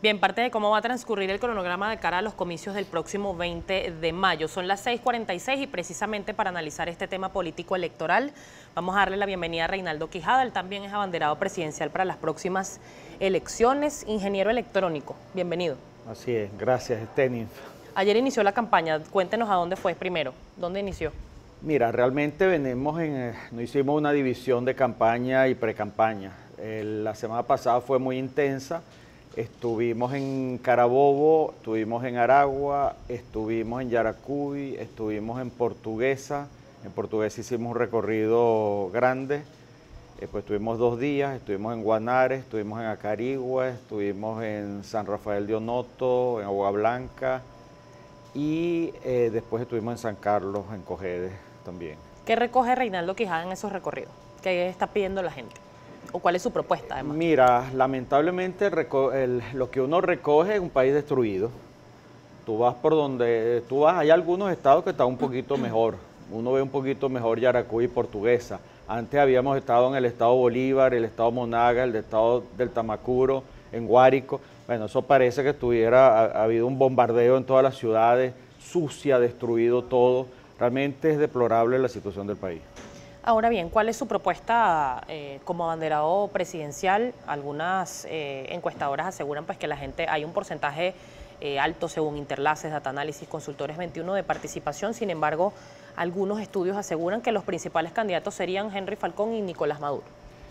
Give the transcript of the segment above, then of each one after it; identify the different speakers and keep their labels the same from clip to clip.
Speaker 1: Bien, parte de cómo va a transcurrir el cronograma de cara a los comicios del próximo 20 de mayo. Son las 6:46 y precisamente para analizar este tema político electoral vamos a darle la bienvenida a Reinaldo Quijada. Él también es abanderado presidencial para las próximas elecciones, ingeniero electrónico. Bienvenido.
Speaker 2: Así es, gracias, Stenis.
Speaker 1: Ayer inició la campaña, cuéntenos a dónde fue primero, ¿dónde inició?
Speaker 2: Mira, realmente no hicimos una división de campaña y pre-campaña. La semana pasada fue muy intensa. Estuvimos en Carabobo, estuvimos en Aragua, estuvimos en Yaracuy, estuvimos en Portuguesa. En Portuguesa hicimos un recorrido grande. Pues estuvimos 2 días, estuvimos en Guanare, estuvimos en Acarigua, estuvimos en San Rafael de Onoto, en Agua Blanca y después estuvimos en San Carlos, en Cojedes también.
Speaker 1: ¿Qué recoge Reinaldo Quijada en esos recorridos? ¿Qué está pidiendo la gente? ¿O cuál es su propuesta, además?
Speaker 2: Mira, lamentablemente lo que uno recoge es un país destruido. Tú vas por donde tú vas, hay algunos estados que están un poquito mejor. Uno ve un poquito mejor Yaracuy y Portuguesa. Antes habíamos estado en el estado Bolívar, el estado Monaga, el estado del Tamacuro, en Guárico. Bueno, eso parece que ha habido un bombardeo en todas las ciudades, sucia, destruido todo. Realmente es deplorable la situación del país.
Speaker 1: Ahora bien, ¿cuál es su propuesta como abanderado presidencial? Algunas encuestadoras aseguran pues, que la gente, hay un porcentaje alto según Interlaces, Data Análisis, Consultores 21 de participación. Sin embargo, algunos estudios aseguran que los principales candidatos serían Henry Falcón y Nicolás Maduro.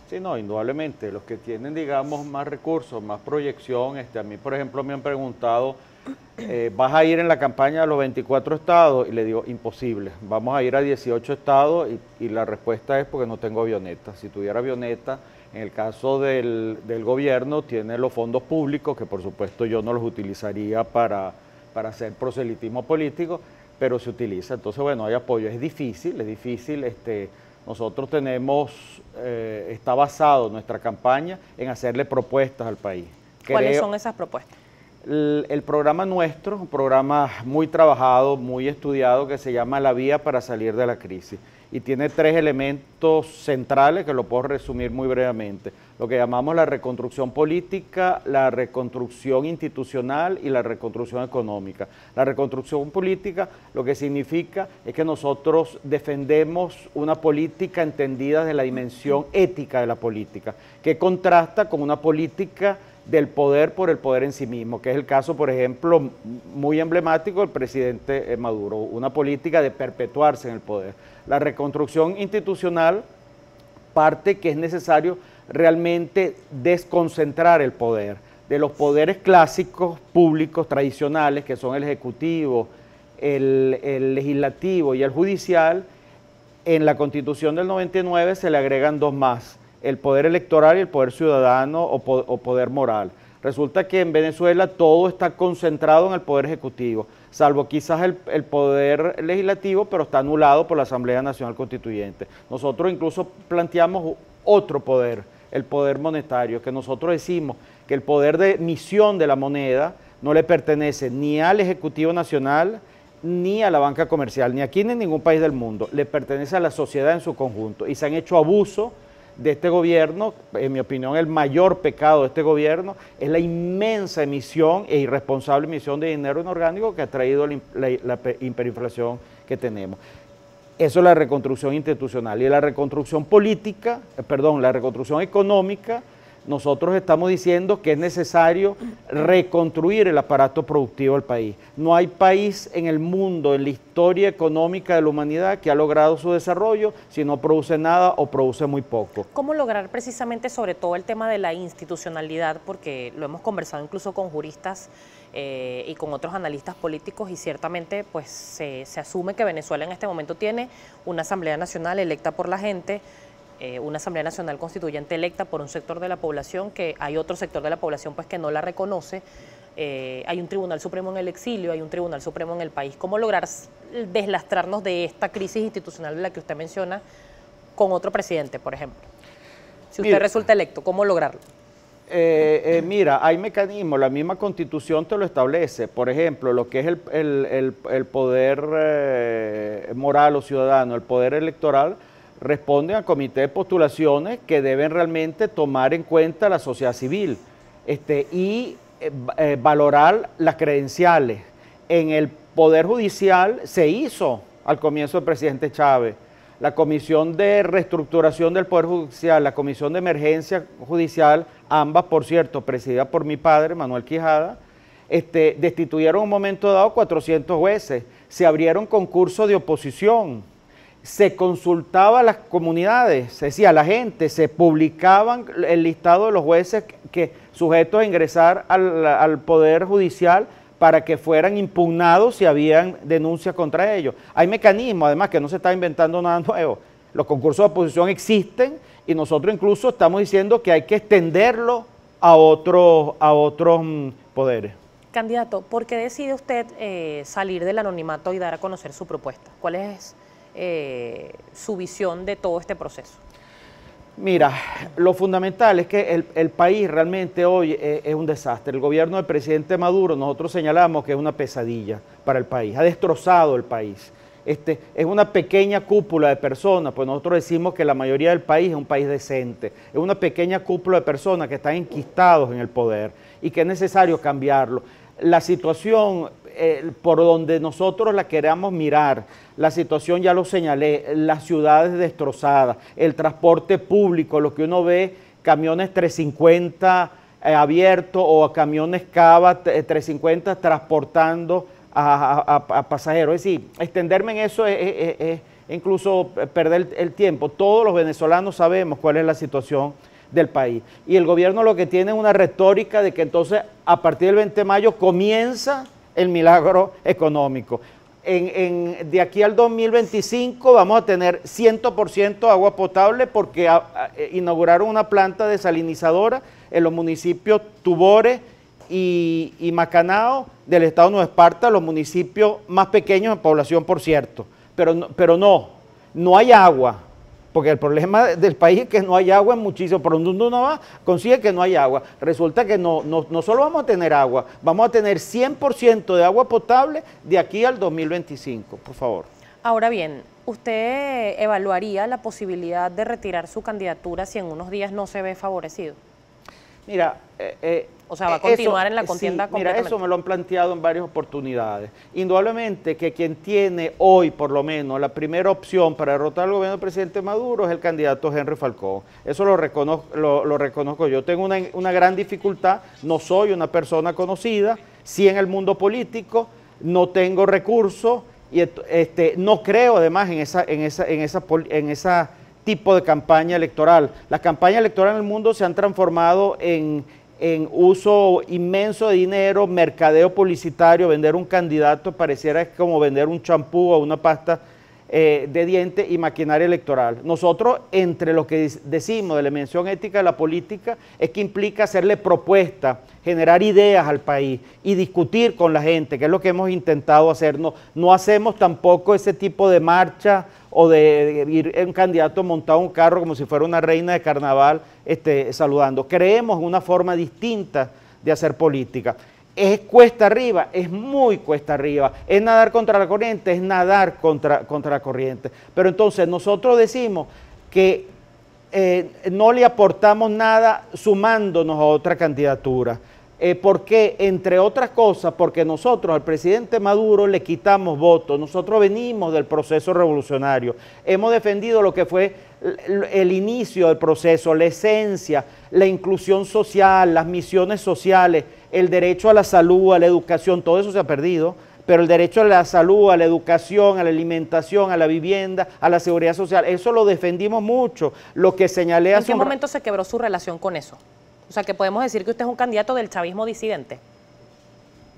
Speaker 2: Sí, no, indudablemente. Los que tienen, digamos, más recursos, más proyección. A mí, por ejemplo, me han preguntado, ¿vas a ir en la campaña a los 24 estados? Y le digo, imposible. Vamos a ir a 18 estados y la respuesta es porque no tengo avioneta. Si tuviera avioneta, en el caso del gobierno, tiene los fondos públicos, que por supuesto yo no los utilizaría para hacer proselitismo político, pero se utiliza. Entonces, bueno, hay apoyo. Es difícil. Nosotros está basado nuestra campaña en hacerle propuestas al país.
Speaker 1: ¿Cuáles son esas propuestas?
Speaker 2: El programa nuestro, un programa muy trabajado, muy estudiado, que se llama La Vía para Salir de la Crisis. Y tiene 3 elementos centrales que lo puedo resumir muy brevemente. Lo que llamamos la reconstrucción política, la reconstrucción institucional y la reconstrucción económica. La reconstrucción política lo que significa es que nosotros defendemos una política entendida desde la dimensión ética de la política, que contrasta con una política del poder por el poder en sí mismo, que es el caso, por ejemplo, muy emblemático del presidente Maduro, una política de perpetuarse en el poder. La reconstrucción institucional parte que es necesario realmente desconcentrar el poder de los poderes clásicos públicos tradicionales, que son el ejecutivo, el legislativo y el judicial. En la Constitución del 99 se le agregan 2 más, el poder electoral y el poder ciudadano o poder moral. Resulta que en Venezuela todo está concentrado en el poder ejecutivo, salvo quizás el poder legislativo, pero está anulado por la Asamblea Nacional Constituyente. Nosotros incluso planteamos otro poder, el poder monetario, que nosotros decimos que el poder de emisión de la moneda no le pertenece ni al Ejecutivo Nacional, ni a la banca comercial, ni aquí ni en ningún país del mundo, le pertenece a la sociedad en su conjunto. Y se han hecho abuso de este gobierno. En mi opinión, el mayor pecado de este gobierno es la inmensa emisión e irresponsable emisión de dinero inorgánico que ha traído la hiperinflación que tenemos. Eso es la reconstrucción institucional. Y la reconstrucción política, la reconstrucción económica, nosotros estamos diciendo que es necesario reconstruir el aparato productivo del país. No hay país en el mundo, en la historia económica de la humanidad, que ha logrado su desarrollo si no produce nada o produce muy poco.
Speaker 1: ¿Cómo lograr precisamente sobre todo el tema de la institucionalidad? Porque lo hemos conversado incluso con juristas y con otros analistas políticos y ciertamente pues se asume que Venezuela en este momento tiene una Asamblea Nacional electa por la gente, una Asamblea Nacional Constituyente electa por un sector de la población, que hay otro sector de la población pues que no la reconoce, hay un Tribunal Supremo en el exilio, hay un Tribunal Supremo en el país. ¿Cómo lograr deslastrarnos de esta crisis institucional de la que usted menciona con otro presidente, por ejemplo? Si usted resulta electo, ¿cómo lograrlo?
Speaker 2: Mira, hay mecanismos, la misma Constitución te lo establece. Por ejemplo, lo que es el poder moral o ciudadano, el poder electoral, responden al comité de postulaciones que deben realmente tomar en cuenta la sociedad civil. Y valorar las credenciales. En el Poder Judicial se hizo al comienzo del presidente Chávez. La Comisión de Reestructuración del Poder Judicial, la Comisión de Emergencia Judicial, ambas, por cierto, presididas por mi padre, Manuel Quijada, destituyeron en un momento dado 400 jueces, se abrieron concursos de oposición, se consultaba a las comunidades, se decía a la gente, se publicaban el listado de los jueces que sujetos a ingresar al Poder Judicial para que fueran impugnados si habían denuncias contra ellos. Hay mecanismos, además, que no se está inventando nada nuevo. Los concursos de oposición existen y nosotros incluso estamos diciendo que hay que extenderlo a otros poderes.
Speaker 1: Candidato, ¿por qué decide usted salir del anonimato y dar a conocer su propuesta? ¿Cuál es su visión de todo este proceso?
Speaker 2: Mira, lo fundamental es que el país realmente hoy es un desastre. El gobierno del presidente Maduro, nosotros señalamos que es una pesadilla para el país, ha destrozado el país. Es una pequeña cúpula de personas, pues nosotros decimos que la mayoría del país es un país decente, es una pequeña cúpula de personas que están enquistados en el poder y que es necesario cambiarlo. La situación por donde nosotros la queramos mirar, la situación ya lo señalé, las ciudades destrozadas, el transporte público, lo que uno ve, camiones 350 abiertos o camiones Cava 350 transportando a pasajeros. Es decir, extenderme en eso es incluso perder el tiempo. Todos los venezolanos sabemos cuál es la situación del país. Y el gobierno lo que tiene es una retórica de que entonces a partir del 20 de mayo comienza el milagro económico. De aquí al 2025 vamos a tener 100% agua potable porque inauguraron una planta desalinizadora en los municipios Tubores y Macanao del estado de Nueva Esparta, los municipios más pequeños en población, por cierto. Pero no hay agua. Porque el problema del país es que no hay agua en muchísimo, por donde uno va, consigue que no hay agua. Resulta que no solo vamos a tener agua, vamos a tener 100% de agua potable de aquí al 2025, por favor.
Speaker 1: Ahora bien, ¿usted evaluaría la posibilidad de retirar su candidatura si en unos días no se ve favorecido?
Speaker 2: Mira,
Speaker 1: o sea, ¿va a continuar en la contienda completamente?
Speaker 2: Mira, eso me lo han planteado en varias oportunidades. Indudablemente que quien tiene hoy, por lo menos, la primera opción para derrotar al gobierno del presidente Maduro es el candidato Henry Falcón. Eso lo reconozco yo. Tengo una gran dificultad, no soy una persona conocida, sí en el mundo político, no tengo recursos y no creo además en esa tipo de campaña electoral. Las campañas electorales en el mundo se han transformado en uso inmenso de dinero, mercadeo publicitario, vender un candidato pareciera como vender un champú o una pasta de dientes y maquinaria electoral. Nosotros, entre lo que decimos de la dimensión ética de la política, es que implica hacerle propuestas, generar ideas al país y discutir con la gente, que es lo que hemos intentado hacer. No hacemos tampoco ese tipo de marcha o de ir un candidato montado en un carro como si fuera una reina de carnaval saludando. Creemos en una forma distinta de hacer política. Es cuesta arriba, es muy cuesta arriba, es nadar contra la corriente, es nadar contra la corriente. Pero entonces nosotros decimos que no le aportamos nada sumándonos a otra candidatura. ¿Por qué? Entre otras cosas, porque nosotros al presidente Maduro le quitamos votos. Nosotros venimos del proceso revolucionario, hemos defendido lo que fue el inicio del proceso, la esencia, la inclusión social, las misiones sociales, el derecho a la salud, a la educación, todo eso se ha perdido, pero el derecho a la salud, a la educación, a la alimentación, a la vivienda, a la seguridad social, eso lo defendimos mucho. Lo que señalé hace
Speaker 1: ¿En qué momento se quebró su relación con eso? O sea, que podemos decir que usted es un candidato del chavismo disidente.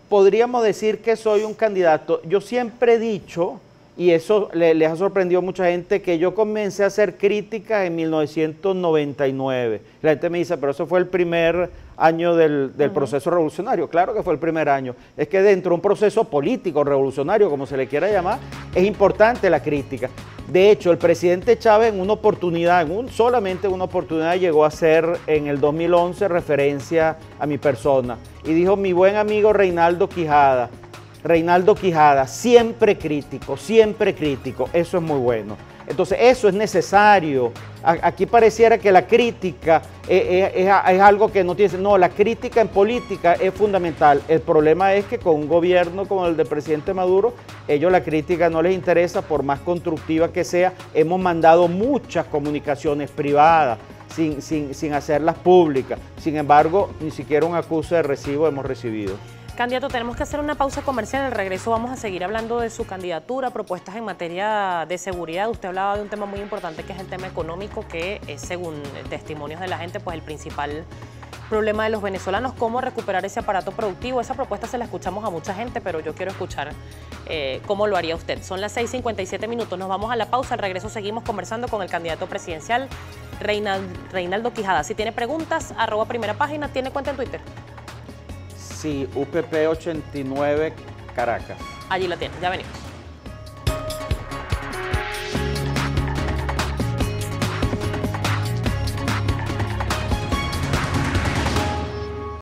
Speaker 2: Podríamos decir que soy un candidato. Yo siempre he dicho, y eso les ha sorprendido a mucha gente, que yo comencé a hacer críticas en 1999. La gente me dice, pero eso fue el primer año del proceso revolucionario. Claro que fue el primer año. Es que dentro de un proceso político, revolucionario, como se le quiera llamar, es importante la crítica. De hecho, el presidente Chávez en una oportunidad, solamente una oportunidad, llegó a hacer en el 2011 referencia a mi persona. Y dijo, mi buen amigo Reinaldo Quijada, siempre crítico, eso es muy bueno. Entonces eso es necesario. Aquí pareciera que la crítica es algo que no tiene... No, la crítica en política es fundamental. El problema es que con un gobierno como el del presidente Maduro, ellos la crítica no les interesa, por más constructiva que sea. Hemos mandado muchas comunicaciones privadas sin hacerlas públicas. Sin embargo, ni siquiera un acuse de recibo hemos recibido.
Speaker 1: Candidato, tenemos que hacer una pausa comercial. Al regreso vamos a seguir hablando de su candidatura, propuestas en materia de seguridad. Usted hablaba de un tema muy importante que es el tema económico, que es, según testimonios de la gente, pues el principal problema de los venezolanos, cómo recuperar ese aparato productivo. Esa propuesta se la escuchamos a mucha gente, pero yo quiero escuchar cómo lo haría usted. Son las 6:57 minutos, nos vamos a la pausa. Al regreso seguimos conversando con el candidato presidencial, Reinaldo Quijada. Si tiene preguntas, @primera página, ¿tiene cuenta en Twitter?
Speaker 2: Sí, UPP 89 Caracas.
Speaker 1: Allí la tiene, ya venimos.